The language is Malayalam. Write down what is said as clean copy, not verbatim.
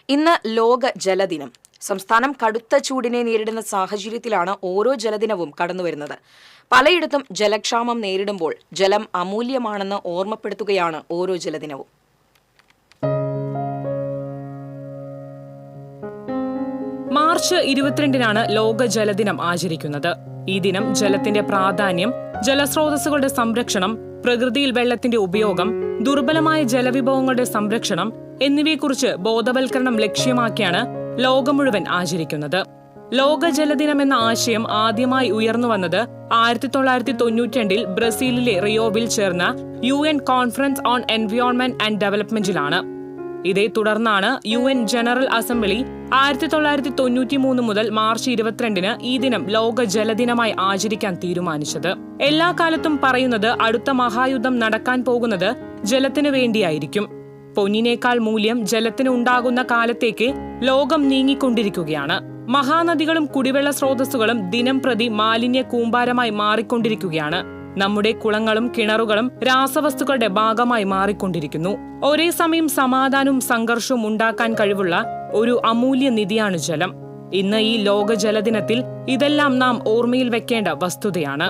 ഇന്ന് ലോക ജലദിനം. സംസ്ഥാനം കടുത്ത ചൂടിനെ നേരിടുന്ന സാഹചര്യത്തിലാണ് ഓരോ ജലദിനവും കടന്നുവരുന്നത്. പലയിടത്തും ജലക്ഷാമം നേരിടുമ്പോൾ ജലം അമൂല്യമാണെന്ന് ഓർമ്മപ്പെടുത്തുകയാണ് ഓരോ ജലദിനവും. മാർച്ച് 22-നാണ് ലോക ജലദിനം ആചരിക്കുന്നത്. ഈ ദിനം ജലത്തിന്റെ പ്രാധാന്യം, ജലസ്രോതസ്സുകളുടെ സംരക്ഷണം, പ്രകൃതിയിൽ വെള്ളത്തിന്റെ ഉപയോഗം, ദുർബലമായ ജലവിഭവങ്ങളുടെ സംരക്ഷണം എന്നിവയെക്കുറിച്ച് ബോധവൽക്കരണം ലക്ഷ്യമാക്കിയാണ് ലോകം മുഴുവൻ ആചരിക്കുന്നത്. ലോക ജലദിനം എന്ന ആശയം ആദ്യമായി ഉയർന്നുവന്നത് 1992 ബ്രസീലിലെ റിയോവിൽ ചേർന്ന UN conference on environment and ഡെവലപ്മെന്റിലാണ്. ഇതേ തുടർന്നാണ് UN ജനറൽ അസംബ്ലി 1993 മുതൽ മാർച്ച് 22-ന് ഈ ദിനം ലോക ജലദിനമായി ആചരിക്കാൻ തീരുമാനിച്ചത്. എല്ലാ കാലത്തും പറയുന്നത് അടുത്ത മഹായുദ്ധം നടക്കാൻ പോകുന്നത് ജലത്തിനു വേണ്ടിയായിരിക്കും. പൊന്നിനേക്കാൾ മൂല്യം ജലത്തിന് ഉണ്ടാകുന്ന കാലത്തേക്ക് ലോകം നീങ്ങിക്കൊണ്ടിരിക്കുകയാണ്. മഹാനദികളും കുടിവെള്ള സ്രോതസ്സുകളും ദിനം പ്രതി മാലിന്യ കൂമ്പാരമായി മാറിക്കൊണ്ടിരിക്കുകയാണ്. നമ്മുടെ കുളങ്ങളും കിണറുകളും രാസവസ്തുക്കളുടെ ഭാഗമായി മാറിക്കൊണ്ടിരിക്കുന്നു. ഒരേ സമയം സമാധാനവും സംഘർഷവും ഉണ്ടാക്കാൻ കഴിവുള്ള ഒരു അമൂല്യ നിധിയാണ് ജലം. ഇന്ന് ഈ ലോക ജലദിനത്തിൽ ഇതെല്ലാം നാം ഓർമ്മയിൽ വെക്കേണ്ട വസ്തുതയാണ്.